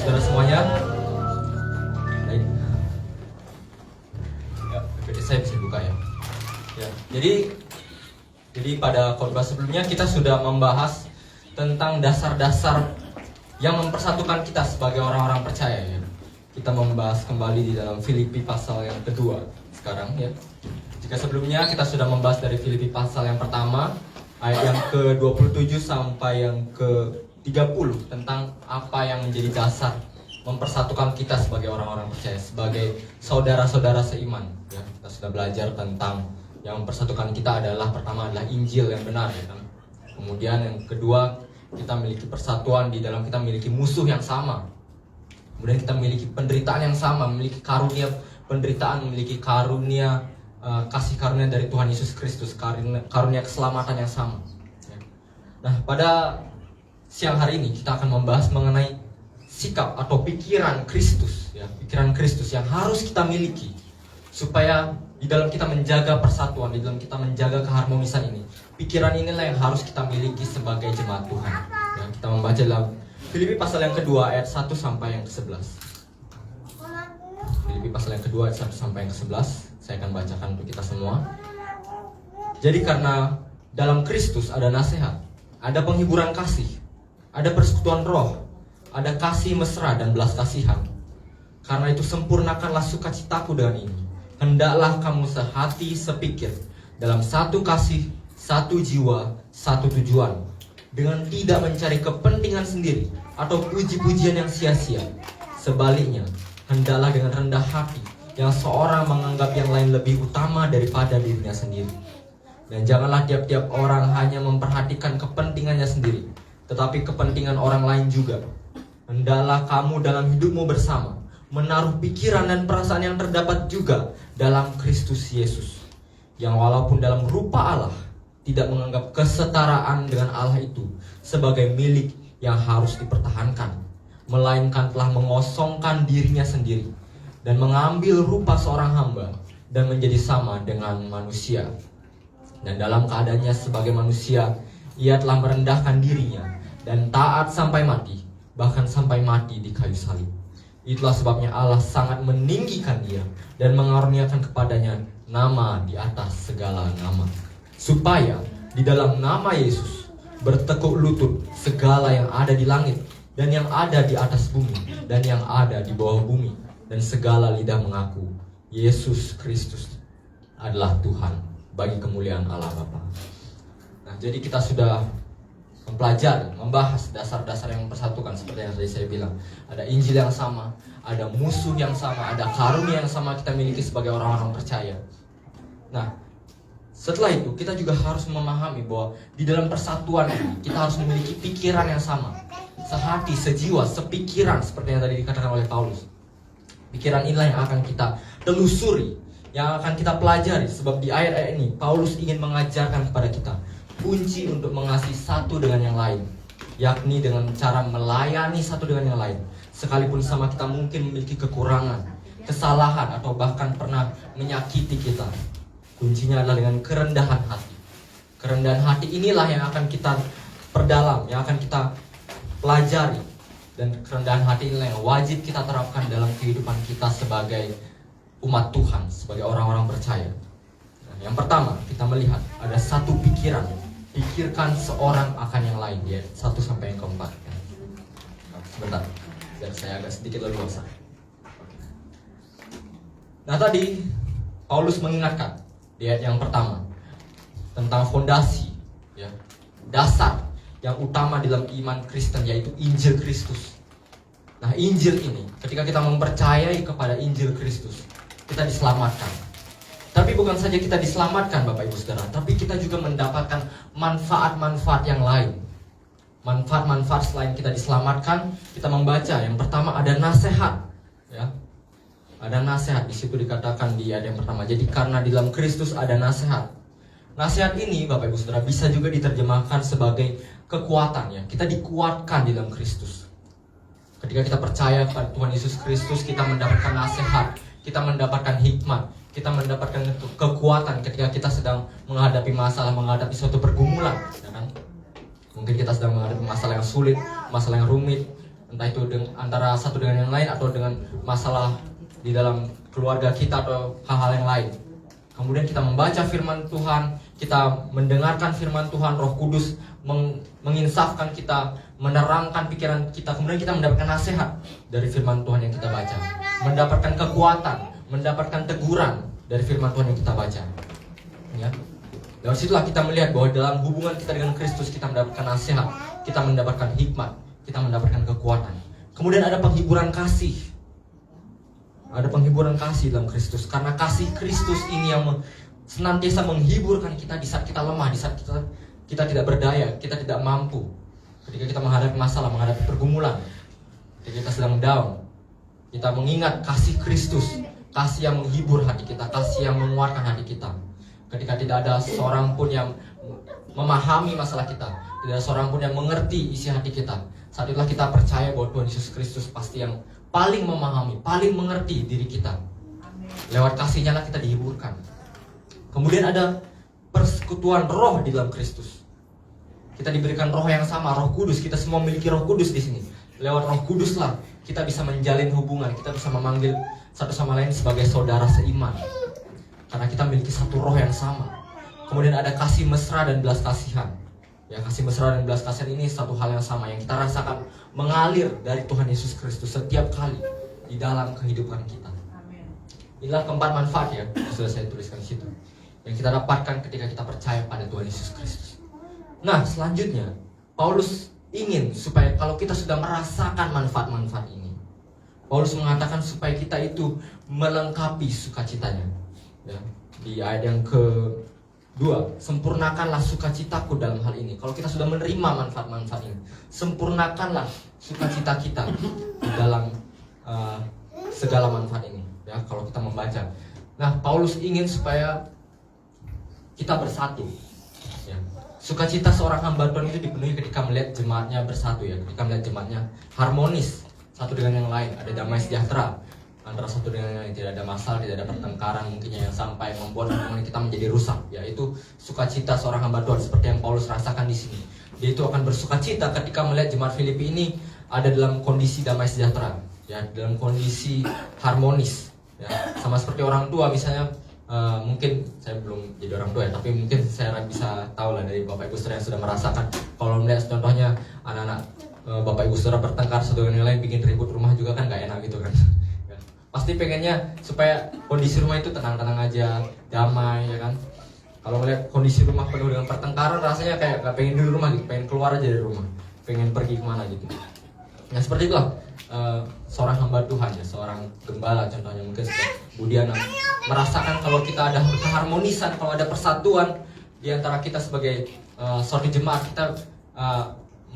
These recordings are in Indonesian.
saudara semuanya. Baik. Ya, PPT saya bisa buka ya. Ya, jadi pada khotbah sebelumnya kita sudah membahas tentang dasar-dasar yang mempersatukan kita sebagai orang-orang percaya ya. Kita membahas kembali di dalam Filipi pasal yang kedua sekarang ya. Jika sebelumnya kita sudah membahas dari Filipi pasal yang pertama ayat yang ke-27 sampai yang ke-30 tentang apa yang menjadi dasar mempersatukan kita sebagai orang-orang percaya, sebagai saudara-saudara seiman ya. Kita sudah belajar tentang yang mempersatukan kita adalah pertama adalah Injil yang benar ya kan? Kemudian yang kedua kita memiliki persatuan di dalam kita memiliki musuh yang sama. Kemudian kita memiliki penderitaan yang sama, memiliki karunia penderitaan, memiliki karunia kasih karunia dari Tuhan Yesus Kristus, karunia keselamatan yang sama ya. Nah pada siang hari ini kita akan membahas mengenai sikap atau pikiran Kristus ya, pikiran Kristus yang harus kita miliki supaya di dalam kita menjaga persatuan, di dalam kita menjaga keharmonisan ini. Pikiran inilah yang harus kita miliki sebagai jemaat Tuhan ya. Kita membaca dalam Filipi pasal yang kedua ayat 1 sampai yang ke-11. Filipi pasal yang kedua ayat 1 sampai yang ke-11. Saya akan bacakan untuk kita semua. Jadi karena dalam Kristus ada nasihat, ada penghiburan kasih, ada persekutuan roh, ada kasih mesra dan belas kasihan. Karena itu sempurnakanlah sukacitaku dengan ini. Hendaklah kamu sehati sepikir, dalam satu kasih, satu jiwa, satu tujuan, dengan tidak mencari kepentingan sendiri atau puji-pujian yang sia-sia. Sebaliknya, hendaklah dengan rendah hati yang seorang menganggap yang lain lebih utama daripada dirinya sendiri. Dan janganlah tiap-tiap orang hanya memperhatikan kepentingannya sendiri, tetapi kepentingan orang lain juga. Hendaklah kamu dalam hidupmu bersama menaruh pikiran dan perasaan yang terdapat juga dalam Kristus Yesus, yang walaupun dalam rupa Allah tidak menganggap kesetaraan dengan Allah itu sebagai milik yang harus dipertahankan, melainkan telah mengosongkan dirinya sendiri dan mengambil rupa seorang hamba dan menjadi sama dengan manusia. Dan dalam keadaannya sebagai manusia, ia telah merendahkan dirinya dan taat sampai mati, bahkan sampai mati di kayu salib. Itulah sebabnya Allah sangat meninggikan dia dan mengaruniakan kepadanya nama di atas segala nama, supaya di dalam nama Yesus bertekuk lutut segala yang ada di langit dan yang ada di atas bumi dan yang ada di bawah bumi, dan segala lidah mengaku Yesus Kristus adalah Tuhan, bagi kemuliaan Allah Bapa. Nah, jadi kita sudah mempelajari, membahas dasar-dasar yang mempersatukan seperti yang tadi saya bilang. Ada Injil yang sama, ada musuh yang sama, ada karunia yang sama kita miliki sebagai orang-orang percaya. Nah, setelah itu kita juga harus memahami bahwa di dalam persatuan ini kita harus memiliki pikiran yang sama, sehati, sejiwa, sepikiran seperti yang tadi dikatakan oleh Paulus. Pikiran inilah yang akan kita telusuri, yang akan kita pelajari. Sebab di ayat-ayat ini Paulus ingin mengajarkan kepada kita kunci untuk mengasihi satu dengan yang lain, yakni dengan cara melayani satu dengan yang lain. Sekalipun sama kita mungkin memiliki kekurangan, kesalahan, atau bahkan pernah menyakiti kita, kuncinya adalah dengan kerendahan hati. Kerendahan hati inilah yang akan kita perdalam, yang akan kita pelajari. Dan kerendahan hati inilah yang wajib kita terapkan dalam kehidupan kita sebagai umat Tuhan, sebagai orang-orang percaya. Nah, yang pertama kita melihat ada satu pikiran. Pikirkan seorang akan yang lain, ya, 1 sampai yang ke-4 ya. Nah, sebentar, biar saya agak sedikit leluasa. Nah tadi Paulus mengingatkan di ayat yang pertama tentang fondasi ya, dasar yang utama dalam iman Kristen, yaitu Injil Kristus. Nah Injil ini, ketika kita mempercayai kepada Injil Kristus, kita diselamatkan. Tapi bukan saja kita diselamatkan Bapak Ibu Saudara, tapi kita juga mendapatkan manfaat-manfaat yang lain. Manfaat-manfaat selain kita diselamatkan, kita membaca yang pertama ada nasihat ya. Ada nasihat, di situ dikatakan di ayat yang pertama. Jadi karena di dalam Kristus ada nasihat. Nasihat ini Bapak Ibu Saudara bisa juga diterjemahkan sebagai kekuatan ya. Kita dikuatkan di dalam Kristus. Ketika kita percaya kepada Tuhan Yesus Kristus, kita mendapatkan nasihat, kita mendapatkan hikmat, kita mendapatkan kekuatan ketika kita sedang menghadapi masalah, menghadapi suatu pergumulan ya kan? Mungkin kita sedang menghadapi masalah yang sulit, masalah yang rumit, entah itu antara satu dengan yang lain atau dengan masalah di dalam keluarga kita atau hal-hal yang lain. Kemudian kita membaca firman Tuhan, kita mendengarkan firman Tuhan, Roh Kudus menginsafkan kita, menerangkan pikiran kita, kemudian kita mendapatkan nasihat dari firman Tuhan yang kita baca, mendapatkan kekuatan, mendapatkan teguran dari firman Tuhan yang kita baca. Ya. Dari situlah kita melihat bahwa dalam hubungan kita dengan Kristus kita mendapatkan nasihat, kita mendapatkan hikmat, kita mendapatkan kekuatan. Kemudian ada penghiburan kasih. Ada penghiburan kasih dalam Kristus. Karena kasih Kristus ini yang senantiasa menghiburkan kita di saat kita lemah, di saat kita tidak berdaya, kita tidak mampu. Ketika kita menghadapi masalah, menghadapi pergumulan, ketika kita sedang down, kita mengingat kasih Kristus, kasih yang menghibur hati kita, kasih yang menguatkan hati kita. Ketika tidak ada seorang pun yang memahami masalah kita, tidak ada seorang pun yang mengerti isi hati kita, saat itulah kita percaya bahwa Tuhan Yesus Kristus pasti yang paling memahami, paling mengerti diri kita. Lewat kasih-Nya lah kita dihiburkan. Kemudian ada persekutuan roh di dalam Kristus. Kita diberikan roh yang sama, Roh Kudus. Kita semua memiliki Roh Kudus di sini. Lewat Roh Kudus lah kita bisa menjalin hubungan, kita bisa memanggil satu sama lain sebagai saudara seiman. Karena kita memiliki satu roh yang sama. Kemudian ada kasih mesra dan belas kasihan. Ya, kasih mesra dan belas kasihan ini satu hal yang sama yang kita rasakan mengalir dari Tuhan Yesus Kristus setiap kali di dalam kehidupan kita. Inilah keempat manfaat ya, sudah saya tuliskan di situ, yang kita dapatkan ketika kita percaya pada Tuhan Yesus Kristus. Nah, selanjutnya Paulus ingin supaya kalau kita sudah merasakan manfaat-manfaat ini, Paulus mengatakan supaya kita itu melengkapi sukacitanya. Ya, di ayat yang ke-2, sempurnakanlah sukacitaku dalam hal ini. Kalau kita sudah menerima manfaat-manfaat ini, sempurnakanlah sukacita kita di dalam segala manfaat ini. Ya, kalau kita membaca. Nah, Paulus ingin supaya kita bersatu. Ya. Sukacita seorang hamba Tuhan itu dipenuhi ketika melihat jemaatnya bersatu ya, ketika melihat jemaatnya harmonis satu dengan yang lain, ada damai sejahtera antara satu dengan yang lain, tidak ada masalah, tidak ada pertengkaran mungkin yang sampai membuat hubungan kita menjadi rusak. Yaitu sukacita seorang hamba Tuhan seperti yang Paulus rasakan di sini. Dia itu akan bersukacita ketika melihat jemaat Filipi ini ada dalam kondisi damai sejahtera, ya, dalam kondisi harmonis. Ya, sama seperti orang tua misalnya, mungkin saya belum jadi orang tua ya, tapi mungkin saya bisa tahu lah dari Bapak Ibu Saudara yang sudah merasakan. Kalau melihat contohnya anak-anak Bapak Ibu Saudara bertengkar satu dengan yang lain, bikin ribut rumah juga kan gak enak gitu kan. Ya, pasti pengennya supaya kondisi rumah itu tenang-tenang aja, damai ya kan. Kalau melihat kondisi rumah penuh dengan pertengkaran, rasanya kayak gak pengen di rumah gitu, pengen keluar aja dari rumah, pengen pergi kemana gitu. Nah seperti itulah seorang hamba Tuhan ya, seorang gembala contohnya mungkin Budiana merasakan kalau kita ada keharmonisan, kalau ada persatuan di antara kita sebagai suatu jemaat, kita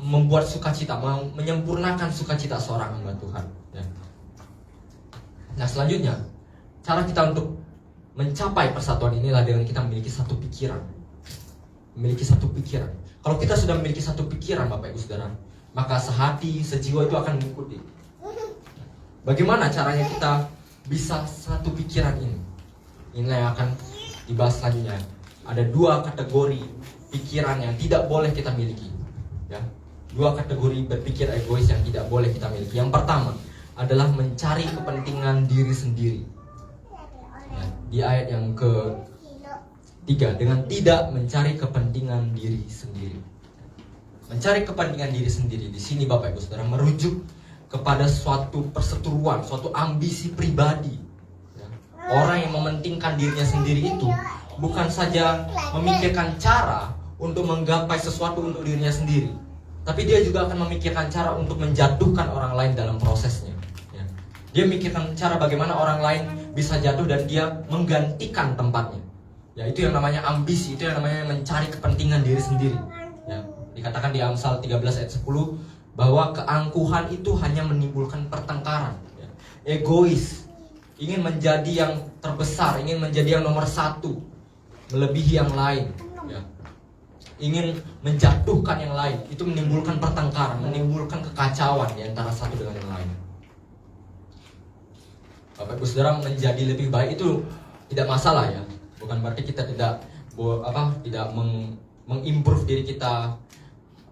membuat sukacita, menyempurnakan sukacita seorang hamba Tuhan ya. Nah selanjutnya cara kita untuk mencapai persatuan inilah dengan kita memiliki satu pikiran. Memiliki satu pikiran. Kalau kita sudah memiliki satu pikiran Bapak Ibu Saudara, maka sehati, sejiwa itu akan mengikuti. Bagaimana caranya kita bisa satu pikiran ini? Inilah yang akan dibahas selanjutnya. Ada dua kategori pikiran yang tidak boleh kita miliki. Ya, dua kategori berpikir egois yang tidak boleh kita miliki. Yang pertama adalah mencari kepentingan diri sendiri. Ya, di ayat yang ke-3, dengan tidak mencari kepentingan diri sendiri. Mencari kepentingan diri sendiri di sini Bapak Ibu Saudara merujuk kepada suatu perseteruan, suatu ambisi pribadi. Ya. Orang yang mementingkan dirinya sendiri itu bukan saja memikirkan cara untuk menggapai sesuatu untuk dirinya sendiri, tapi dia juga akan memikirkan cara untuk menjatuhkan orang lain dalam prosesnya. Ya. Dia memikirkan cara bagaimana orang lain bisa jatuh dan dia menggantikan tempatnya. Ya, itu yang namanya ambisi, itu yang namanya mencari kepentingan diri sendiri. Ya. Dikatakan di Amsal 13 ayat 10 bahwa keangkuhan itu hanya menimbulkan pertengkaran ya. Egois, ingin menjadi yang terbesar, ingin menjadi yang nomor satu, melebihi yang lain ya. Ingin menjatuhkan yang lain, itu menimbulkan pertengkaran, menimbulkan kekacauan di antara satu dengan yang lain. Bapak Ibu Saudara, menjadi lebih baik itu tidak masalah ya. Bukan berarti kita tidak mengimprove diri kita,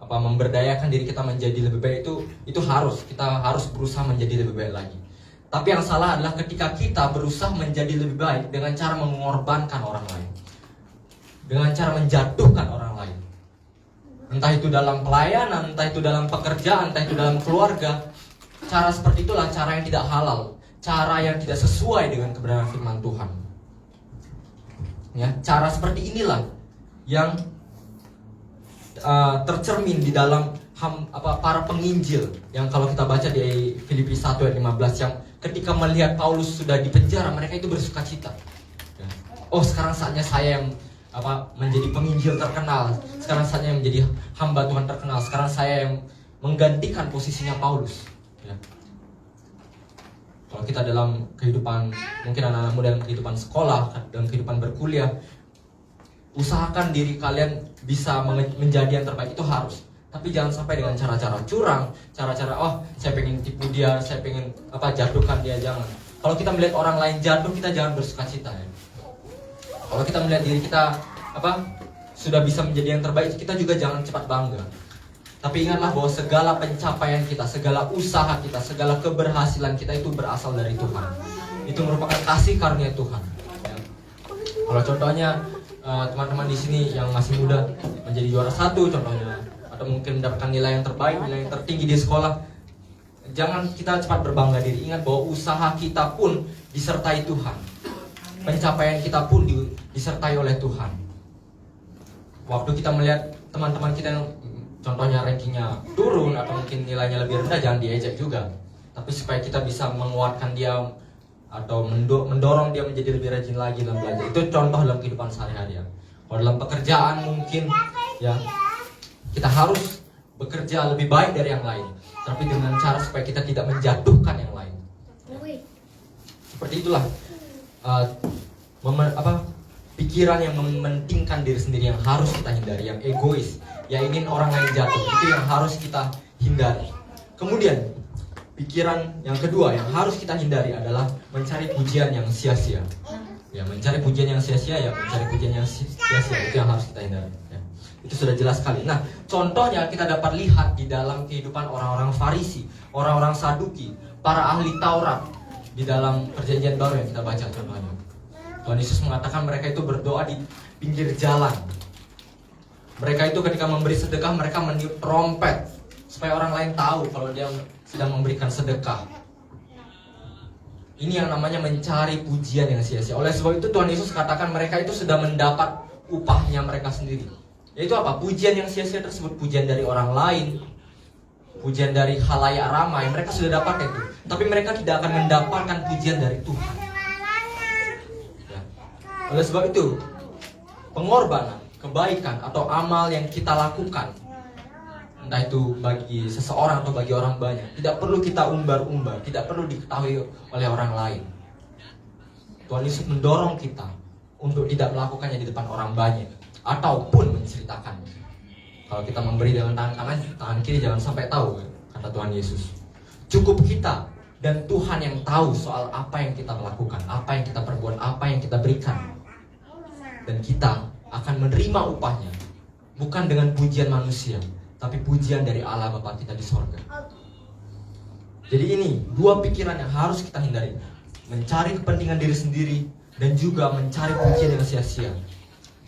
memberdayakan diri kita menjadi lebih baik, kita harus berusaha menjadi lebih baik lagi. Tapi yang salah adalah ketika kita berusaha menjadi lebih baik dengan cara mengorbankan orang lain, dengan cara menjatuhkan orang lain. Entah itu dalam pelayanan, entah itu dalam pekerjaan, entah itu dalam keluarga. Cara seperti itulah cara yang tidak halal, cara yang tidak sesuai dengan kebenaran firman Tuhan. Ya, cara seperti inilah yang tercermin di dalam para penginjil, yang kalau kita baca di Filipi 1 ayat 15, yang ketika melihat Paulus sudah dipenjara, mereka itu bersuka cita. Ya. Oh, sekarang saatnya saya yang menjadi penginjil terkenal. Sekarang saatnya menjadi hamba Tuhan terkenal. Sekarang saya yang menggantikan posisinya Paulus. Ya. Kalau kita dalam kehidupan, mungkin anak-anak muda dalam kehidupan sekolah, dalam kehidupan berkuliah, usahakan diri kalian bisa menjadi yang terbaik, itu harus. Tapi jangan sampai dengan cara-cara curang, cara-cara saya pengen tipu dia, saya pengen jatuhkan dia, jangan. Kalau kita melihat orang lain jatuh, kita jangan bersuka cita ya. Kalau kita melihat diri kita sudah bisa menjadi yang terbaik, kita juga jangan cepat bangga. Tapi ingatlah bahwa segala pencapaian kita, segala usaha kita, segala keberhasilan kita itu berasal dari Tuhan. Itu merupakan kasih karunia Tuhan. Ya. Kalau contohnya teman-teman di sini yang masih muda menjadi juara 1 contohnya, atau mungkin mendapatkan nilai yang terbaik, nilai yang tertinggi di sekolah, jangan kita cepat berbangga diri. Ingat bahwa usaha kita pun disertai Tuhan. Pencapaian kita pun disertai oleh Tuhan. Waktu kita melihat teman-teman kita yang contohnya rankingnya turun atau mungkin nilainya lebih rendah, jangan diejek juga. Tapi supaya kita bisa menguatkan dia atau mendorong dia menjadi lebih rajin lagi dalam belajar. Itu contoh dalam kehidupan sehari-hari ya. Kalau dalam pekerjaan mungkin ya kita harus bekerja lebih baik dari yang lain, tapi dengan cara supaya kita tidak menjatuhkan yang lain. Seperti itulah pikiran yang mementingkan diri sendiri yang harus kita hindari, yang egois, yang ingin orang lain jatuh, itu yang harus kita hindari. Kemudian pikiran yang kedua yang harus kita hindari adalah mencari pujian yang sia-sia. Ya, mencari pujian yang sia-sia, mencari pujian yang sia-sia, itu yang harus kita hindari. Ya. Itu sudah jelas sekali. Nah, contohnya kita dapat lihat di dalam kehidupan orang-orang Farisi, orang-orang Saduki, para ahli Taurat di dalam Perjanjian Baru yang kita baca contohnya. Tuhan Yesus mengatakan mereka itu berdoa di pinggir jalan. Mereka itu ketika memberi sedekah, mereka meniup trompet supaya orang lain tahu kalau dia sedang memberikan sedekah. Ini yang namanya mencari pujian yang sia-sia. Oleh sebab itu Tuhan Yesus katakan mereka itu sudah mendapat upahnya mereka sendiri. Yaitu apa? Pujian yang sia-sia tersebut, pujian dari orang lain, pujian dari khalayak ramai, mereka sudah dapat itu. Tapi mereka tidak akan mendapatkan pujian dari Tuhan. Ya. Oleh sebab itu, pengorbanan, kebaikan atau amal yang kita lakukan, entah itu bagi seseorang atau bagi orang banyak, tidak perlu kita umbar-umbar, tidak perlu diketahui oleh orang lain. Tuhan Yesus mendorong kita untuk tidak melakukannya di depan orang banyak ataupun menceritakannya. Kalau kita memberi dengan tangan kanan, tangan kiri jangan sampai tahu, kata Tuhan Yesus. Cukup kita dan Tuhan yang tahu soal apa yang kita melakukan, apa yang kita perbuat, apa yang kita berikan. Dan kita akan menerima upahnya bukan dengan pujian manusia, tapi pujian dari Allah Bapa kita di sorga. Jadi ini dua pikiran yang harus kita hindari. Mencari kepentingan diri sendiri dan juga mencari pujian yang sia-sia.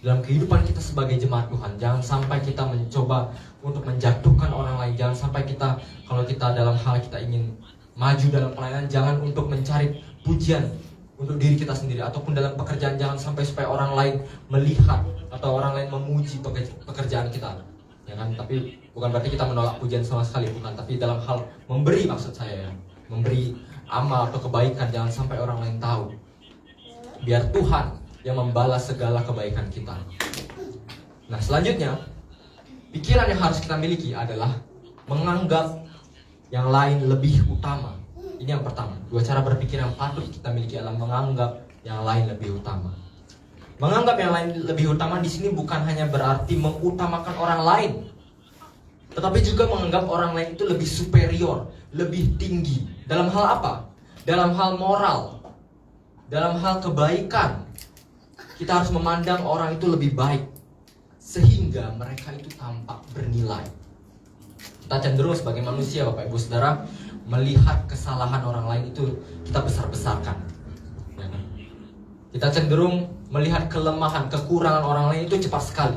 Dalam kehidupan kita sebagai jemaat Tuhan, jangan sampai kita mencoba untuk menjatuhkan orang lain. Jangan sampai kita, kalau kita dalam hal kita ingin maju dalam pelayanan, jangan untuk mencari pujian untuk diri kita sendiri. Ataupun dalam pekerjaan, jangan sampai supaya orang lain melihat atau orang lain memuji pekerjaan kita. Ya kan? Tapi bukan berarti kita menolak pujian sama sekali, bukan. Tapi dalam hal memberi, maksud saya ya, memberi amal atau kebaikan, jangan sampai orang lain tahu. Biar Tuhan yang membalas segala kebaikan kita. Nah, selanjutnya pikiran yang harus kita miliki adalah menganggap yang lain lebih utama. Ini yang pertama. Dua cara berpikir yang patut kita miliki adalah menganggap yang lain lebih utama. Menganggap yang lain lebih utama di sini bukan hanya berarti mengutamakan orang lain, tetapi juga menganggap orang lain itu lebih superior, lebih tinggi. Dalam hal apa? Dalam hal moral, dalam hal kebaikan. Kita harus memandang orang itu lebih baik, sehingga mereka itu tampak bernilai. Kita cenderung sebagai manusia, Bapak Ibu Saudara, melihat kesalahan orang lain itu kita besar-besarkan. Ya kan? Kita cenderung melihat kelemahan, kekurangan orang lain itu cepat sekali.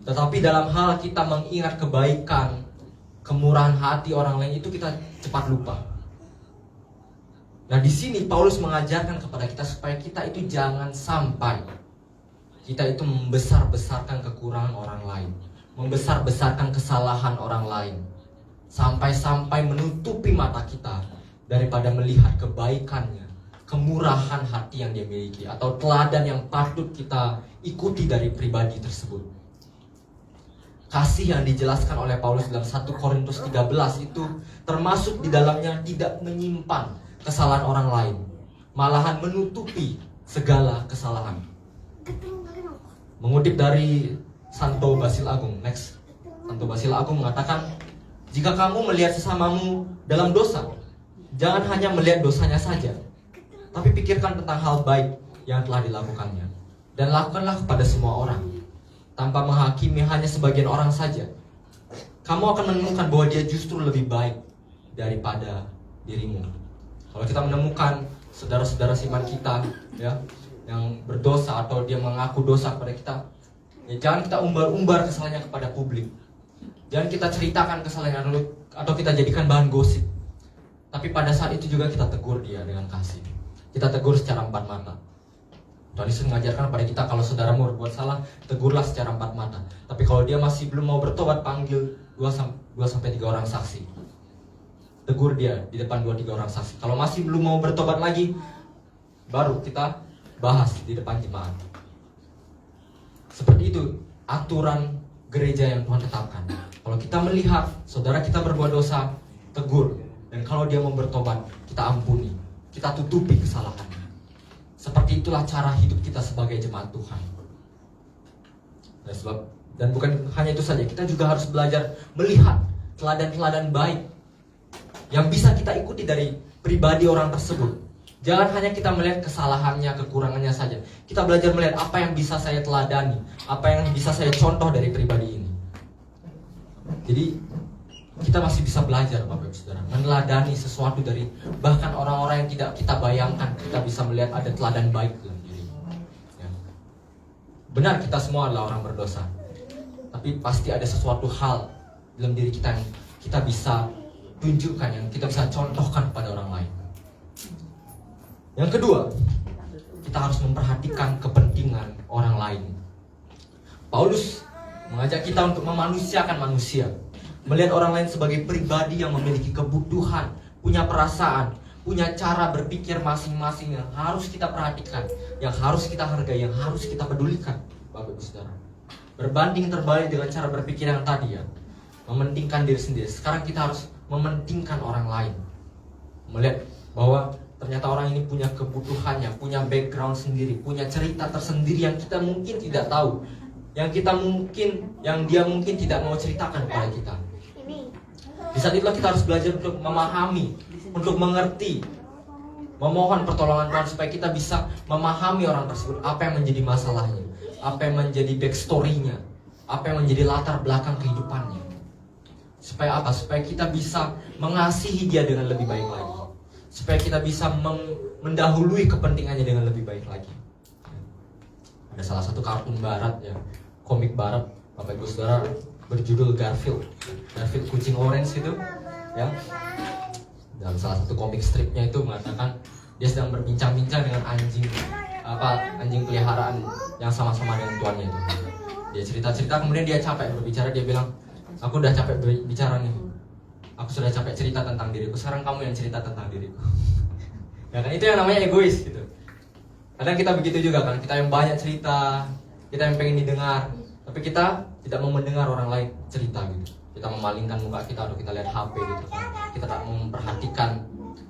Tetapi dalam hal kita mengingat kebaikan, kemurahan hati orang lain itu kita cepat lupa. Nah, di sini Paulus mengajarkan kepada kita supaya kita itu jangan sampai kita itu membesar-besarkan kekurangan orang lain, membesar-besarkan kesalahan orang lain, sampai-sampai menutupi mata kita daripada melihat kebaikannya, kemurahan hati yang dia miliki, atau teladan yang patut kita ikuti dari pribadi tersebut. Kasih yang dijelaskan oleh Paulus dalam 1 Korintus 13 itu termasuk di dalamnya tidak menyimpan kesalahan orang lain, malahan menutupi segala kesalahan. Mengutip dari Santo Basil Agung, Santo Basil Agung mengatakan, jika kamu melihat sesamamu dalam dosa, jangan hanya melihat dosanya saja, tapi pikirkan tentang hal baik yang telah dilakukannya, dan lakukanlah kepada semua orang, tanpa menghakimi hanya sebagian orang saja. Kamu akan menemukan bahwa dia justru lebih baik daripada dirimu. Kalau kita menemukan saudara-saudara seiman kita, ya, yang berdosa atau dia mengaku dosa kepada kita, ya, jangan kita umbar-umbar kesalahannya kepada publik. Jangan kita ceritakan kesalahannya atau kita jadikan bahan gosip. Tapi pada saat itu juga kita tegur dia dengan kasih. Kita tegur secara empat mata. Tuhan Yesus mengajarkan kepada kita, kalau saudaramu berbuat salah, tegurlah secara empat mata. Tapi kalau dia masih belum mau bertobat, panggil 2-3 orang saksi. Tegur dia di depan 2-3 orang saksi. Kalau masih belum mau bertobat lagi, baru kita bahas di depan jemaat. Seperti itu aturan gereja yang Tuhan tetapkan. Kalau kita melihat saudara kita berbuat dosa, tegur. Dan kalau dia mau bertobat, kita ampuni, kita tutupi kesalahannya. Seperti itulah cara hidup kita sebagai jemaat Tuhan. Dan bukan hanya itu saja, kita juga harus belajar melihat teladan-teladan baik yang bisa kita ikuti dari pribadi orang tersebut. Jangan hanya kita melihat kesalahannya, kekurangannya saja. Kita belajar melihat apa yang bisa saya teladani, apa yang bisa saya contoh dari pribadi ini. Jadi kita masih bisa belajar, Bapak Ibu Saudara, meneladani sesuatu dari bahkan orang-orang yang tidak kita bayangkan. Kita bisa melihat ada teladan baik dalam diri. Ya. Benar, kita semua adalah orang berdosa, tapi pasti ada sesuatu hal dalam diri kita yang kita bisa tunjukkan, yang kita bisa contohkan kepada orang lain. Yang kedua, kita harus memperhatikan kepentingan orang lain. Paulus mengajak kita untuk memanusiakan manusia, melihat orang lain sebagai pribadi yang memiliki kebutuhan, punya perasaan, punya cara berpikir masing-masing yang harus kita perhatikan, yang harus kita hargai, yang harus kita pedulikan, Bapak Ibu Saudara. Berbanding terbalik dengan cara berpikir yang tadi, ya, mementingkan diri sendiri. Sekarang kita harus mementingkan orang lain, melihat bahwa ternyata orang ini punya kebutuhannya, punya background sendiri, punya cerita tersendiri yang kita mungkin tidak tahu, yang dia mungkin tidak mau ceritakan kepada kita. Di saat itulah kita harus belajar untuk memahami, untuk mengerti, memohon pertolongan Tuhan supaya kita bisa memahami orang tersebut, apa yang menjadi masalahnya, apa yang menjadi backstory-nya, apa yang menjadi latar belakang kehidupannya. Supaya apa? Supaya kita bisa mengasihi dia dengan lebih baik lagi, supaya kita bisa mendahului kepentingannya dengan lebih baik lagi. Ada salah satu kartun barat, ya, komik barat, Bapak Ibu Saudara, berjudul Garfield kucing orange itu, ya. Dalam salah satu komik stripnya itu mengatakan dia sedang berbincang-bincang dengan anjing peliharaan yang sama-sama dengan tuannya itu. Dia cerita-cerita, kemudian dia capek berbicara, dia bilang, aku udah capek berbicara nih, aku sudah capek cerita tentang diriku, sekarang kamu yang cerita tentang diriku. Ya kan, itu yang namanya egois gitu. Kadang kita begitu juga kan, kita yang banyak cerita, kita yang pengen didengar, tapi kita tidak mau mendengar orang lain cerita gitu. Kita memalingkan muka kita atau kita lihat HP gitu kan. Kita tak mau memperhatikan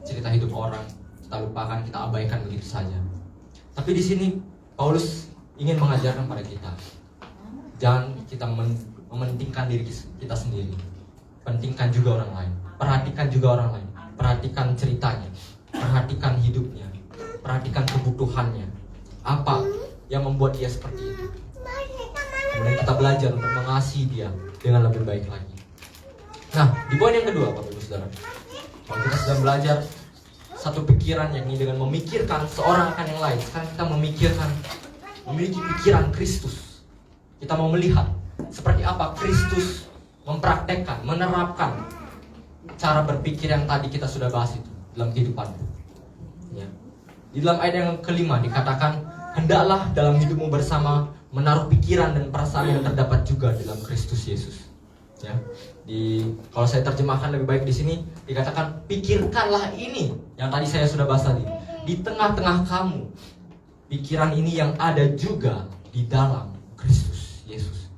cerita hidup orang, kita lupakan, kita abaikan begitu saja. Tapi di sini Paulus ingin mengajarkan pada kita, jangan kita mementingkan diri kita sendiri, pentingkan juga orang lain, perhatikan juga orang lain, perhatikan ceritanya, perhatikan hidupnya, perhatikan kebutuhannya, apa yang membuat dia seperti itu. Kemudian kita belajar untuk mengasihi dia dengan lebih baik lagi. Nah, di poin yang kedua, Bapak Ibu Saudara, kalau kita sedang belajar satu pikiran, yakni dengan memikirkan seorang akan yang lain. Sekarang kita memiliki pikiran Kristus. Kita mau melihat seperti apa Kristus mempraktekkan, menerapkan cara berpikir yang tadi kita sudah bahas itu dalam kehidupan. Ya. Di dalam ayat yang kelima dikatakan, hendaklah dalam hidupmu bersama menaruh pikiran dan perasaan yang terdapat juga dalam Kristus Yesus. Ya. Kalau saya terjemahkan lebih baik di sini dikatakan, pikirkanlah ini yang tadi saya sudah bahas tadi di tengah-tengah kamu. Pikiran ini yang ada juga di dalam Kristus Yesus.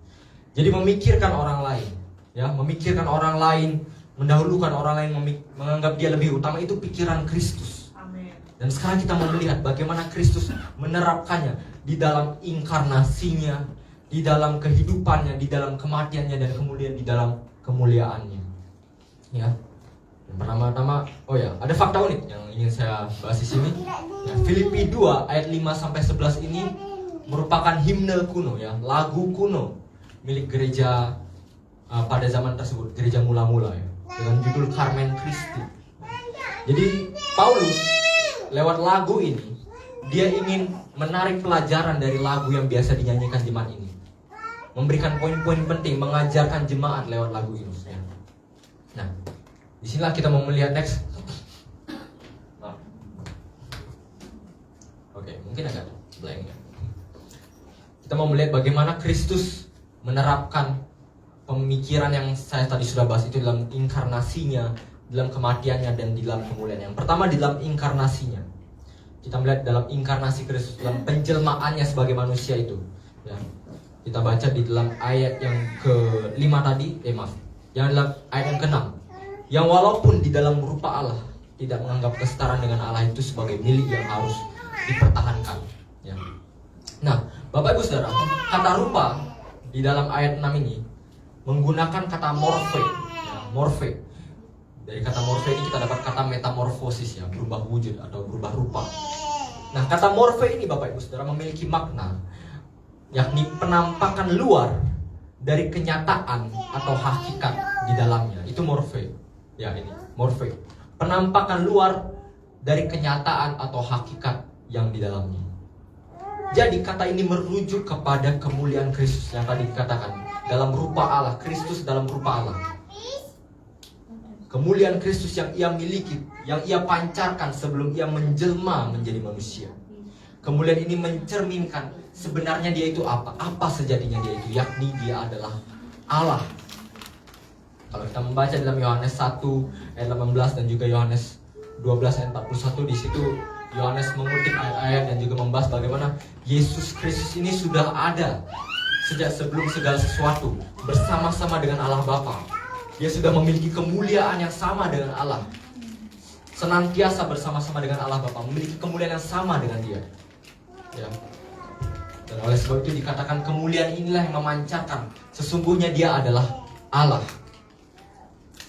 Jadi memikirkan orang lain, ya, memikirkan orang lain, mendahulukan orang lain, menganggap dia lebih utama, itu pikiran Kristus. Amin. Dan sekarang kita mau melihat bagaimana Kristus menerapkannya di dalam inkarnasinya, di dalam kehidupannya, di dalam kematiannya, dan kemudian di dalam kemuliaannya. Ya. Yang pertama-tama, ada fakta unik yang ingin saya bahas di sini. Ya, Filipi 2 ayat 5 sampai 11 ini merupakan himne kuno, ya, lagu kuno milik gereja pada zaman tersebut, gereja mula-mula, ya, dengan judul Carmen Christi. Jadi Paulus lewat lagu ini dia ingin menarik pelajaran dari lagu yang biasa dinyanyikan jemaat ini, memberikan poin-poin penting, mengajarkan jemaat lewat lagu ini. Ya. Nah, disinilah kita mau melihat next. Oke, mungkin agak blank ya. Kita mau melihat bagaimana Kristus menerapkan pemikiran yang saya tadi sudah bahas itu dalam inkarnasinya, dalam kematiannya, dan di dalam kemuliaan. Yang pertama di dalam inkarnasinya. Kita melihat dalam inkarnasi Kristus, dalam penjelmaannya sebagai manusia itu. Ya. Kita baca di dalam ayat yang ke-5 tadi, yang dalam ayat yang ke-6. Yang walaupun di dalam rupa Allah, tidak menganggap kesetaraan dengan Allah itu sebagai milik yang harus dipertahankan. Ya. Nah, Bapak Ibu Saudara, kata rupa di dalam ayat 6 ini menggunakan kata morfe, ya, morfe. Dari kata morfe ini kita dapat kata metamorfosis, ya, berubah wujud atau berubah rupa. Nah, kata morfe ini Bapak Ibu Saudara memiliki makna, yakni penampakan luar dari kenyataan atau hakikat di dalamnya. Itu morfe. Ya, ini morfe. Penampakan luar dari kenyataan atau hakikat yang di dalamnya. Jadi kata ini merujuk kepada kemuliaan Kristus yang tadi dikatakan, dalam rupa Allah, Kristus dalam rupa Allah. Kemuliaan Kristus yang ia miliki, yang ia pancarkan sebelum ia menjelma menjadi manusia. Kemuliaan ini mencerminkan sebenarnya dia itu apa sejatinya dia itu, yakni dia adalah Allah. Kalau kita membaca dalam Yohanes 1 ayat 18 dan juga Yohanes 12 ayat 41, di situ Yohanes mengutip ayat-ayat dan juga membahas bagaimana Yesus Kristus ini sudah ada sejak sebelum segala sesuatu bersama-sama dengan Allah Bapa. Dia sudah memiliki kemuliaan yang sama dengan Allah, senantiasa bersama-sama dengan Allah Bapa, memiliki kemuliaan yang sama dengan Dia. Ya. Dan oleh sebab itu dikatakan kemuliaan inilah yang memancarkan sesungguhnya Dia adalah Allah.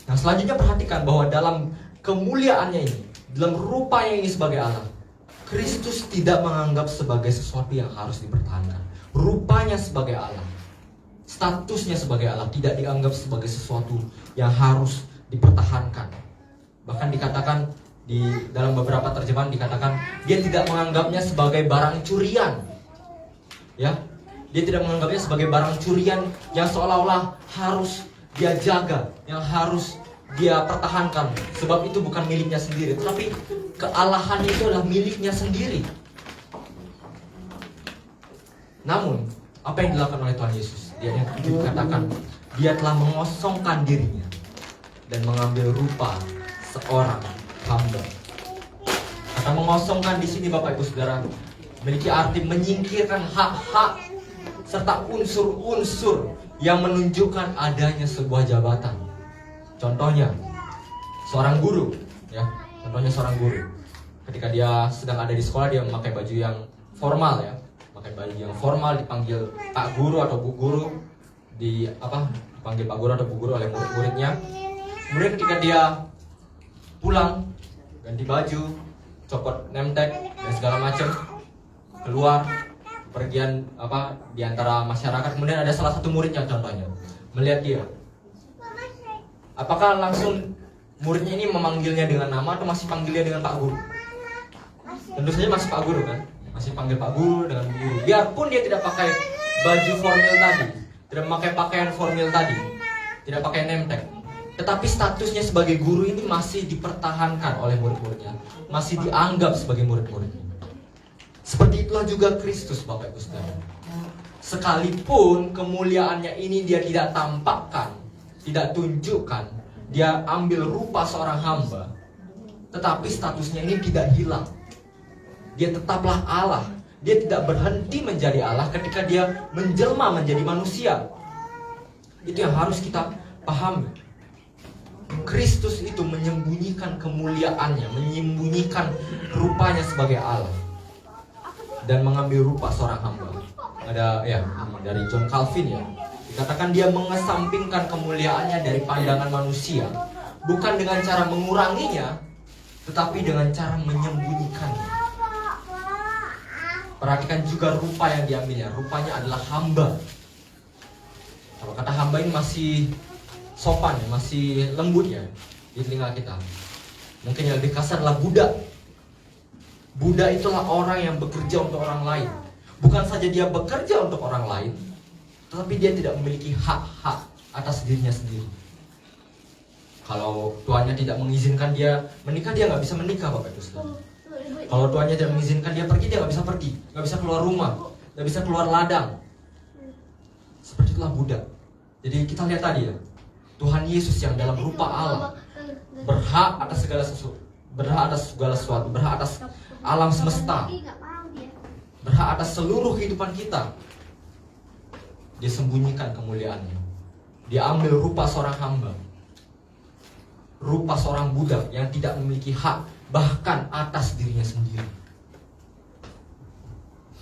Nah, selanjutnya perhatikan bahwa dalam kemuliaannya ini, dalam rupanya ini sebagai Allah, Kristus tidak menganggap sebagai sesuatu yang harus dipertahankan. Rupanya sebagai Allah, statusnya sebagai Allah tidak dianggap sebagai sesuatu yang harus dipertahankan. Bahkan dikatakan di dalam beberapa terjemahan dikatakan dia tidak menganggapnya sebagai barang curian. Ya, dia tidak menganggapnya sebagai barang curian yang seolah-olah harus dia jaga, yang harus dia pertahankan, sebab itu bukan miliknya sendiri, tetapi kealahan itu adalah miliknya sendiri. Namun apa yang dilakukan oleh Tuhan Yesus? Dia yang dikatakan dia telah mengosongkan dirinya dan mengambil rupa seorang hamba. Kata mengosongkan di sini Bapak Ibu Saudara memiliki arti menyingkirkan hak-hak serta unsur-unsur yang menunjukkan adanya sebuah jabatan. Contohnya seorang guru, ya. Contohnya seorang guru. Ketika dia sedang ada di sekolah, dia memakai baju yang formal, ya. Pakai baju yang formal, dipanggil Pak Guru atau Bu Guru, dipanggil Pak Guru atau Bu Guru oleh murid-muridnya. Kemudian ketika dia pulang, ganti baju, copot nemtek dan segala macam, keluar pergian di antara masyarakat. Kemudian ada salah satu muridnya contohnya melihat dia, Apakah langsung muridnya ini memanggilnya dengan nama atau masih panggilnya dengan Pak Guru? Tentu saja masih Pak Guru kan? Masih panggil Pak Guru dengan guru. Biarpun dia tidak pakai baju formal tadi, tidak memakai pakaian formal tadi, tidak pakai name tag, tetapi statusnya sebagai guru ini masih dipertahankan oleh murid-muridnya, masih dianggap sebagai murid-muridnya. Seperti itulah juga Kristus, Bapak Ibu Saudara. Sekalipun kemuliaannya ini dia tidak tampakkan, tidak tunjukkan, dia ambil rupa seorang hamba, tetapi statusnya ini tidak hilang. Dia tetaplah Allah. Dia tidak berhenti menjadi Allah ketika dia menjelma menjadi manusia. Itu yang harus kita pahami. Kristus itu menyembunyikan kemuliaannya, menyembunyikan rupanya sebagai Allah, dan mengambil rupa seorang hamba. Ada ya dari John Calvin ya, dikatakan dia mengesampingkan kemuliaannya dari pandangan manusia, bukan dengan cara menguranginya, tetapi dengan cara menyembunyikannya. Perhatikan juga rupa yang diambilnya. Rupanya adalah hamba. Kalau kata hamba ini masih sopan, masih lembut ya di telinga kita. Mungkin yang lebih kasar adalah budak. Budak itulah orang yang bekerja untuk orang lain. Bukan saja dia bekerja untuk orang lain, tetapi dia tidak memiliki hak-hak atas dirinya sendiri. Kalau tuannya tidak mengizinkan dia menikah, dia nggak bisa menikah, Bapak Ibu Saudara. Kalau tuannya tidak mengizinkan dia pergi, dia nggak bisa pergi, nggak bisa keluar rumah, nggak bisa keluar ladang. Seperti itulah budak. Jadi kita lihat tadi ya, Tuhan Yesus yang dalam rupa Allah berhak atas segala sesuatu, berhak atas alam semesta, berhak atas seluruh kehidupan kita. Dia sembunyikan kemuliaannya. Dia ambil rupa seorang hamba, rupa seorang budak yang tidak memiliki hak bahkan atas dirinya sendiri.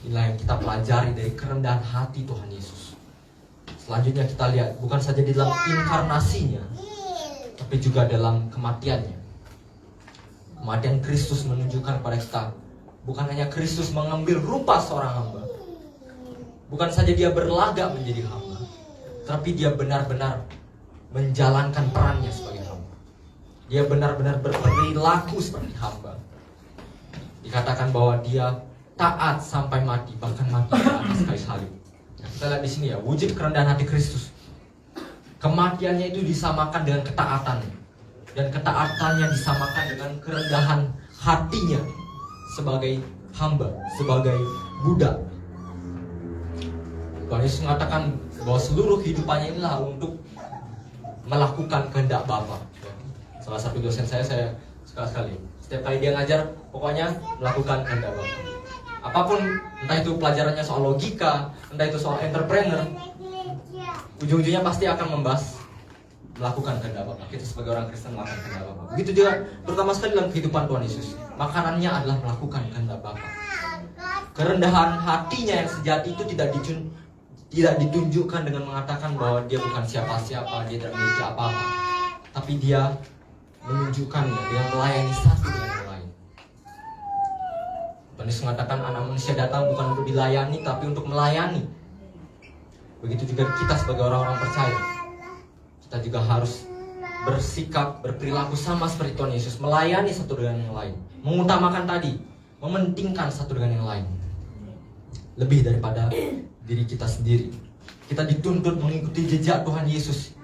Inilah yang kita pelajari dari kerendahan hati Tuhan Yesus. Selanjutnya kita lihat bukan saja di dalam inkarnasinya, tapi juga dalam kematiannya. Kematian Kristus menunjukkan kepada kita, bukan hanya Kristus mengambil rupa seorang hamba, bukan saja dia berlagak menjadi hamba, tapi dia benar-benar menjalankan perannya sebagai hamba. Dia benar-benar berperilaku seperti hamba. Dikatakan bahwa dia taat sampai mati, bahkan mati di atas kayu salib. Kita lihat di sini ya, wujud kerendahan hati Kristus. Kematiannya itu disamakan dengan ketaatannya, dan ketaatannya disamakan dengan kerendahan hatinya sebagai hamba, sebagai budak. Tuhan Yesus mengatakan bahwa seluruh kehidupannya inilah untuk melakukan kehendak Bapa. Salah satu dosen saya suka sekali. Setiap kali dia ngajar, pokoknya melakukan kehendak Bapa. Apapun, entah itu pelajarannya soal logika, entah itu soal entrepreneur, ujung-ujungnya pasti akan membahas melakukan kehendak Bapa. Kita sebagai orang Kristen melakukan kehendak Bapa. Begitu juga, terutama sekali dalam kehidupan Tuhan Yesus. Makanannya adalah melakukan kehendak Bapa. Kerendahan hatinya yang sejati itu tidak ditunjukkan dengan mengatakan bahwa dia bukan siapa-siapa, dia tidak memiliki apa-apa, tapi dia menunjukkannya dengan melayani satu dengan yang lain. Tuhan Yesus mengatakan anak manusia datang bukan untuk dilayani, tapi untuk melayani. Begitu juga kita sebagai orang-orang percaya, kita juga harus bersikap, berperilaku sama seperti Tuhan Yesus, melayani satu dengan yang lain, mengutamakan tadi, mementingkan satu dengan yang lain, lebih daripada diri kita sendiri. Kita dituntut mengikuti jejak Tuhan Yesus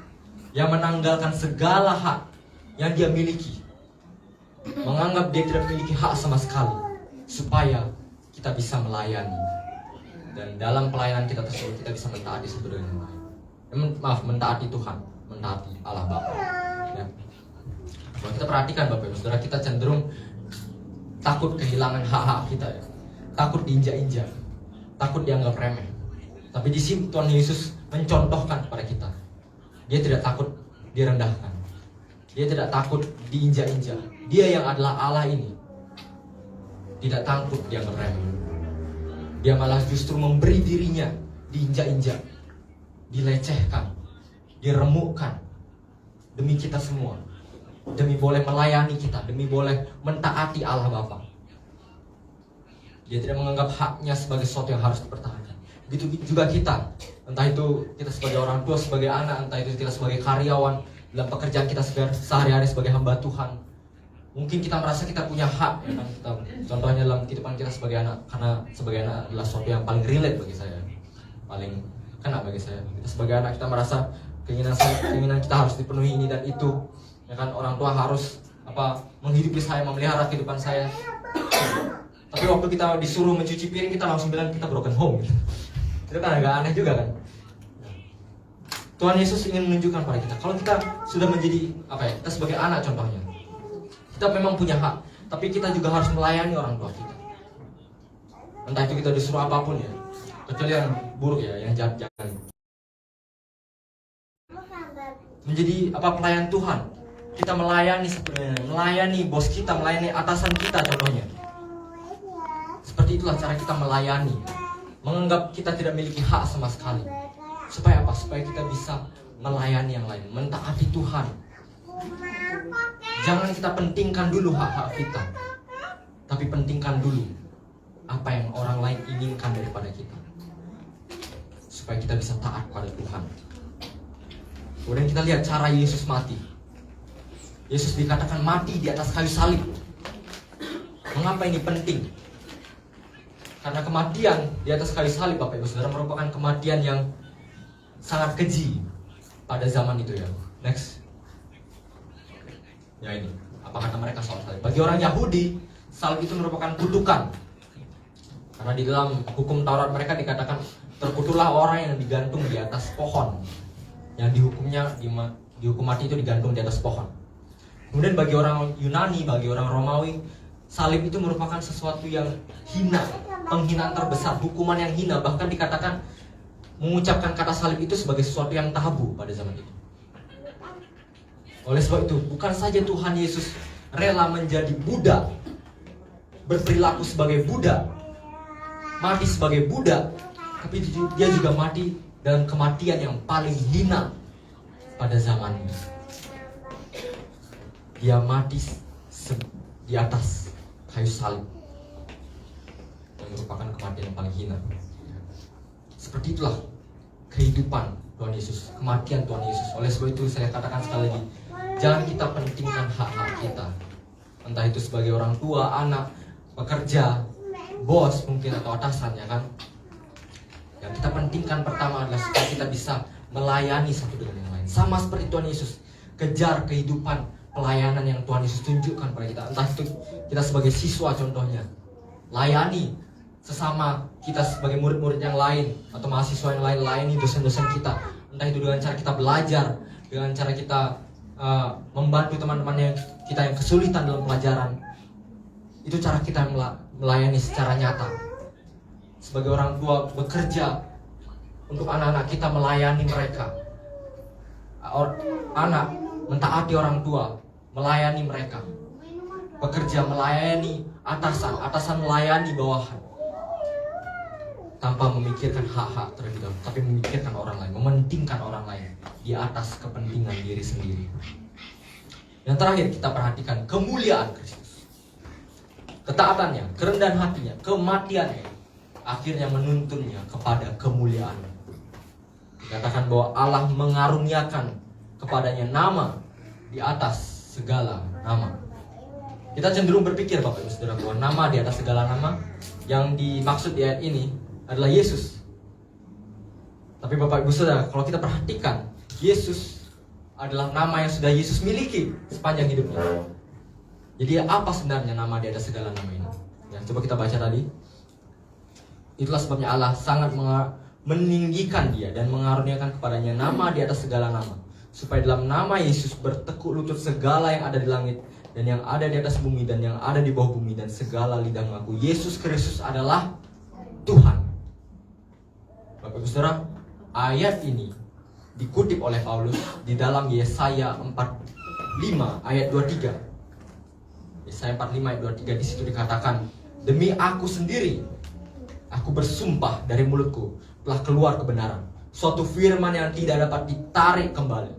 yang menanggalkan segala hak yang dia miliki, menganggap dia tidak memiliki hak sama sekali, supaya kita bisa melayani. Dan dalam pelayanan kita tersebut, kita bisa mentaati satu dengan yang lain. Mentaati Tuhan, mentaati Allah Bapa. Ya. Kalau kita perhatikan Bapak Ibu Saudara, kita cenderung takut kehilangan hak-hak kita ya. Takut diinjak-injak, takut dianggap remeh. Tapi di sini Tuhan Yesus mencontohkan kepada kita, dia tidak takut direndahkan, dia tidak takut diinjak-injak. Dia yang adalah Allah ini tidak takut dianggap remeh. Dia malah justru memberi dirinya diinjak-injak, dilecehkan, diremukkan demi kita semua, demi boleh melayani kita, demi boleh mentaati Allah Bapa. Dia tidak menganggap haknya sebagai sesuatu yang harus dipertahankan. Begitu juga kita, entah itu kita sebagai orang tua, sebagai anak, entah itu kita sebagai karyawan, dalam pekerjaan kita sehari-hari sebagai hamba Tuhan. Mungkin kita merasa kita punya hak, ya kan? Contohnya dalam kehidupan kita sebagai anak, karena sebagai anak adalah sesuatu yang paling relate bagi saya, paling kena bagi saya. Kita sebagai anak, kita merasa keinginan kita harus dipenuhi ini dan itu, ya kan? Orang tua harus menghidupi saya, memelihara kehidupan saya. Tapi waktu kita disuruh mencuci piring, kita langsung bilang kita broken home. Itu kan agak aneh juga kan? Tuhan Yesus ingin menunjukkan pada kita, kalau kita sudah menjadi kita sebagai anak contohnya, kita memang punya hak, tapi kita juga harus melayani orang tua kita. Entah itu kita disuruh apapun ya, kecuali yang buruk ya, yang jahat jangan. Menjadi pelayan Tuhan, kita melayani sebenarnya, melayani bos kita, melayani atasan kita contohnya. Seperti itulah cara kita melayani, menganggap kita tidak memiliki hak sama sekali. Supaya apa? Supaya kita bisa melayani yang lain, mentaati Tuhan. Jangan kita pentingkan dulu hak-hak kita, tapi pentingkan dulu apa yang orang lain inginkan daripada kita, supaya kita bisa taat pada Tuhan. Kemudian kita lihat cara Yesus mati. Yesus dikatakan mati di atas kayu salib. Mengapa ini penting? Karena kematian di atas kayu salib, Bapak Ibu Saudara, merupakan kematian yang sangat keji pada zaman itu ya. Next. Ya ini, apa kata mereka soal salib? Bagi orang Yahudi, salib itu merupakan kutukan. Karena di dalam hukum Taurat mereka dikatakan terkutuklah orang yang digantung di atas pohon. Yang dihukum mati itu digantung di atas pohon. Kemudian bagi orang Yunani, bagi orang Romawi, salib itu merupakan sesuatu yang hina, penghinaan terbesar, hukuman yang hina. Bahkan dikatakan mengucapkan kata salib itu sebagai sesuatu yang tabu pada zaman itu. Oleh sebab itu, bukan saja Tuhan Yesus rela menjadi budak, berperilaku sebagai budak, mati sebagai budak, tapi dia juga mati dalam kematian yang paling hina pada zamannya. Dia mati di atas kayu salib, yang merupakan kematian yang paling hina. Seperti itulah kehidupan Tuhan Yesus, kematian Tuhan Yesus. Oleh sebab itu saya katakan sekali lagi, jangan kita pentingkan hak-hak kita, entah itu sebagai orang tua, anak, pekerja, bos mungkin atau atasan, ya kan. Yang kita pentingkan pertama adalah supaya kita bisa melayani satu dengan yang lain. Sama seperti Tuhan Yesus, kejar kehidupan pelayanan yang Tuhan Yesus tunjukkan pada kita. Entah itu kita sebagai siswa contohnya, layani sesama kita sebagai murid-murid yang lain, atau mahasiswa yang lain, layani dosen-dosen kita. Entah itu dengan cara kita belajar, dengan cara kita membantu teman-teman kita yang kesulitan dalam pelajaran. Itu cara kita melayani secara nyata. Sebagai orang tua bekerja untuk anak-anak kita, melayani mereka. Anak mentaati orang tua, melayani mereka. Bekerja melayani atasan melayani bawahan. Tanpa memikirkan hak-hak terlebih dahulu, tapi memikirkan orang lain, mementingkan orang lain di atas kepentingan diri sendiri. Yang terakhir kita perhatikan kemuliaan Kristus. Ketaatannya, kerendahan hatinya, kematiannya, akhirnya menuntunnya kepada kemuliaan. Dikatakan bahwa Allah mengaruniakan kepadanya nama di atas segala nama. Kita cenderung berpikir, Bapak Ibu Saudara, bahwa nama di atas segala nama yang dimaksud di ayat ini adalah Yesus. Tapi Bapak Ibu Saudara, kalau kita perhatikan, Yesus adalah nama yang sudah Yesus miliki sepanjang hidupnya. Jadi apa sebenarnya nama di atas segala nama ini? Ya, coba kita baca tadi. Itulah sebabnya Allah sangat meninggikan dia dan mengaruniakan kepadanya nama di atas segala nama, supaya dalam nama Yesus bertekuk lutut segala yang ada di langit dan yang ada di atas bumi dan yang ada di bawah bumi, dan segala lidah mengaku Yesus Kristus adalah Tuhan. Bapak Ibu Saudara, ayat ini dikutip oleh Paulus di dalam Yesaya 45 ayat 23. Yesaya 45 ayat 23, di situ dikatakan, demi aku sendiri, aku bersumpah dari mulutku telah keluar kebenaran, suatu firman yang tidak dapat ditarik kembali,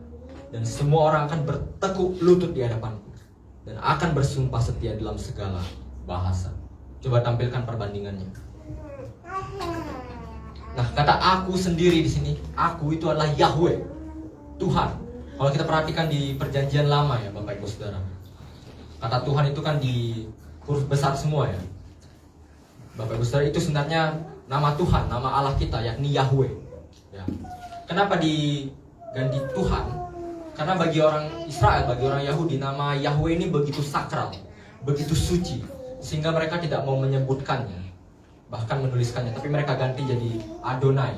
dan semua orang akan bertekuk lutut di hadapanku dan akan bersumpah setia dalam segala bahasa. Coba tampilkan perbandingannya. Nah, kata aku sendiri di sini, aku itu adalah Yahweh, Tuhan. Kalau kita perhatikan di perjanjian lama ya Bapak Ibu Saudara, kata Tuhan itu kan di huruf besar semua ya. Bapak Ibu Saudara, itu sebenarnya nama Tuhan, nama Allah kita, yakni Yahweh ya. Kenapa diganti Tuhan? Karena bagi orang Israel, bagi orang Yahudi, nama Yahweh ini begitu sakral, begitu suci, sehingga mereka tidak mau menyebutkannya, bahkan menuliskannya, tapi mereka ganti jadi Adonai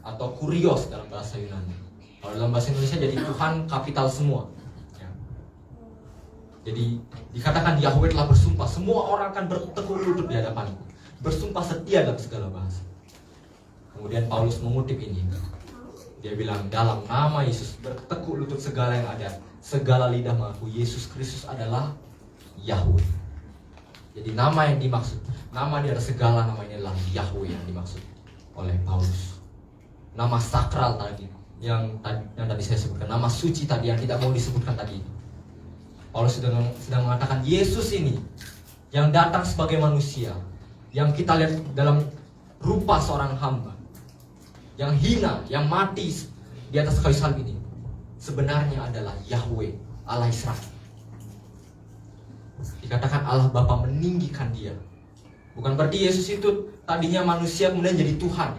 atau Kurios dalam bahasa Yunani. Kalau dalam bahasa Indonesia jadi Tuhan kapital semua ya. Jadi dikatakan Yahweh telah bersumpah, semua orang akan bertekuk lutut di hadapanku, bersumpah setia dalam segala bahasa. Kemudian Paulus mengutip ini, dia bilang, dalam nama Yesus bertekuk lutut segala yang ada, segala lidah mengaku Yesus Kristus adalah Yahweh. Jadi nama yang dimaksud, nama dia ada segala nama, ini adalah Yahweh yang dimaksud oleh Paulus. Nama sakral tadi yang tadi saya sebutkan, nama suci tadi yang tidak mau disebutkan tadi. Paulus sedang mengatakan Yesus ini yang datang sebagai manusia, yang kita lihat dalam rupa seorang hamba, yang hina, yang mati di atas kayu salib ini, sebenarnya adalah Yahweh, Allah Israel. Dikatakan Allah Bapa meninggikan dia. Bukan berarti Yesus itu tadinya manusia kemudian jadi Tuhan.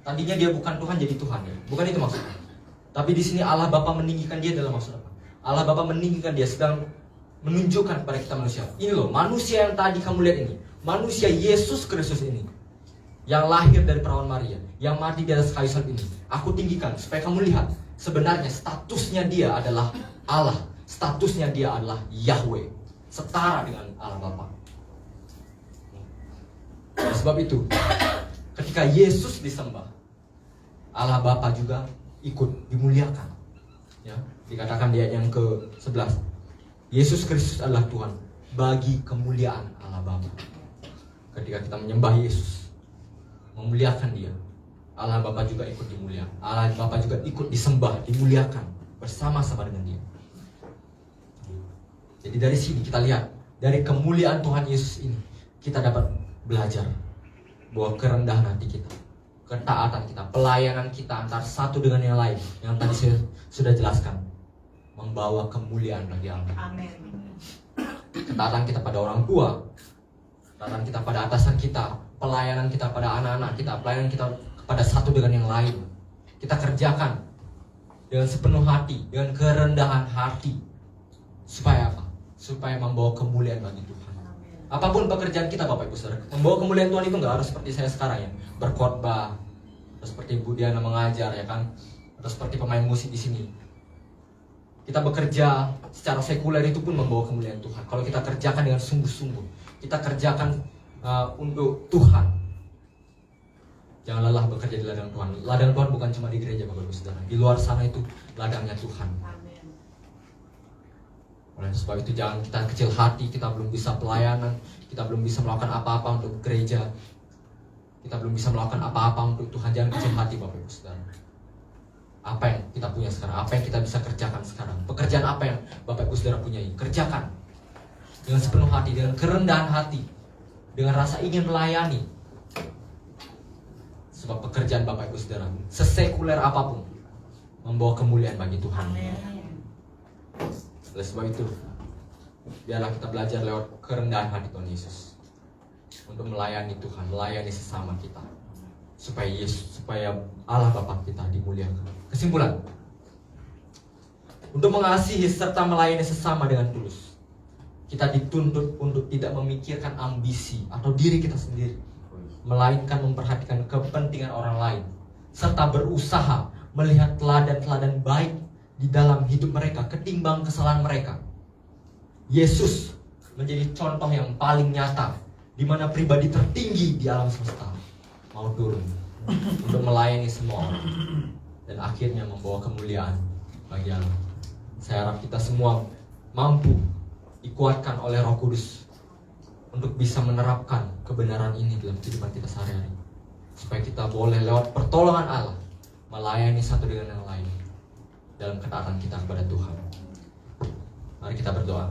Tadinya dia bukan Tuhan jadi Tuhan ya. Bukan itu maksudnya. Tapi di sini Allah Bapa meninggikan dia dalam maksud apa? Allah Bapa meninggikan dia sedang menunjukkan kepada kita manusia. Ini loh, manusia yang tadi kamu lihat ini, manusia Yesus Kristus ini, yang lahir dari perawan Maria, yang mati di atas kayu salib ini, aku tinggikan supaya kamu lihat sebenarnya statusnya dia adalah Allah, statusnya dia adalah Yahweh, setara dengan Allah Bapa. Oleh sebab itu, ketika Yesus disembah, Allah Bapa juga ikut dimuliakan. Ya, dikatakan di ayat yang ke-11, Yesus Kristus adalah Tuhan bagi kemuliaan Allah Bapa. Ketika kita menyembah Yesus, memuliakan dia, Allah Bapa juga ikut dimuliakan. Allah Bapa juga ikut disembah, dimuliakan bersama-sama dengan dia. Jadi dari sini kita lihat, dari kemuliaan Tuhan Yesus ini, kita dapat belajar bahwa kerendahan hati kita, ketaatan kita, pelayanan kita antar satu dengan yang lain, yang tadi saya sudah jelaskan, membawa kemuliaan bagi Allah. Amin. Ketaatan kita pada orang tua, ketaatan kita pada atasan kita, pelayanan kita pada anak-anak kita, pelayanan kita kepada satu dengan yang lain, kita kerjakan dengan sepenuh hati, dengan kerendahan hati. Supaya apa? Supaya membawa kemuliaan bagi Tuhan. Apapun pekerjaan kita Bapak Ibu Saudara, membawa kemuliaan Tuhan itu nggak harus seperti saya sekarang ya, berkhotbah, atau seperti Bu Diana mengajar ya kan, atau seperti pemain musik di sini. Kita bekerja secara sekuler itu pun membawa kemuliaan Tuhan. Kalau kita kerjakan dengan sungguh-sungguh, kita kerjakan untuk Tuhan. Jangan lelah bekerja di ladang Tuhan. Ladang Tuhan bukan cuma di gereja Bapak Ibu Saudara, di luar sana itu ladangnya Tuhan. Oleh sebab itu jangan kita kecil hati, kita belum bisa pelayanan, kita belum bisa melakukan apa-apa untuk gereja, kita belum bisa melakukan apa-apa untuk Tuhan. Jangan kecil hati Bapak Ibu Saudara. Apa yang kita punya sekarang, apa yang kita bisa kerjakan sekarang, pekerjaan apa yang Bapak Ibu Saudara punyai, kerjakan dengan sepenuh hati, dengan kerendahan hati, dengan rasa ingin melayani. Sebab pekerjaan Bapak Ibu Saudara, sesekuler apapun, membawa kemuliaan bagi Tuhan. Oleh sebab itu, biarlah kita belajar lewat kerendahan hati Tuhan Yesus untuk melayani Tuhan, melayani sesama kita, supaya Allah Bapa kita dimuliakan. Kesimpulan, untuk mengasihi serta melayani sesama dengan tulus, kita dituntut untuk tidak memikirkan ambisi atau diri kita sendiri, melainkan memperhatikan kepentingan orang lain, serta berusaha melihat teladan-teladan baik di dalam hidup mereka ketimbang kesalahan mereka. Yesus menjadi contoh yang paling nyata di mana pribadi tertinggi di alam semesta mau turun untuk melayani semua orang dan akhirnya membawa kemuliaan bagi Allah. Saya harap kita semua mampu dikuatkan oleh Roh Kudus untuk bisa menerapkan kebenaran ini dalam kehidupan kita sehari-hari, supaya kita boleh lewat pertolongan Allah melayani satu dengan yang lain dalam ketaatan kita kepada Tuhan. Mari kita berdoa.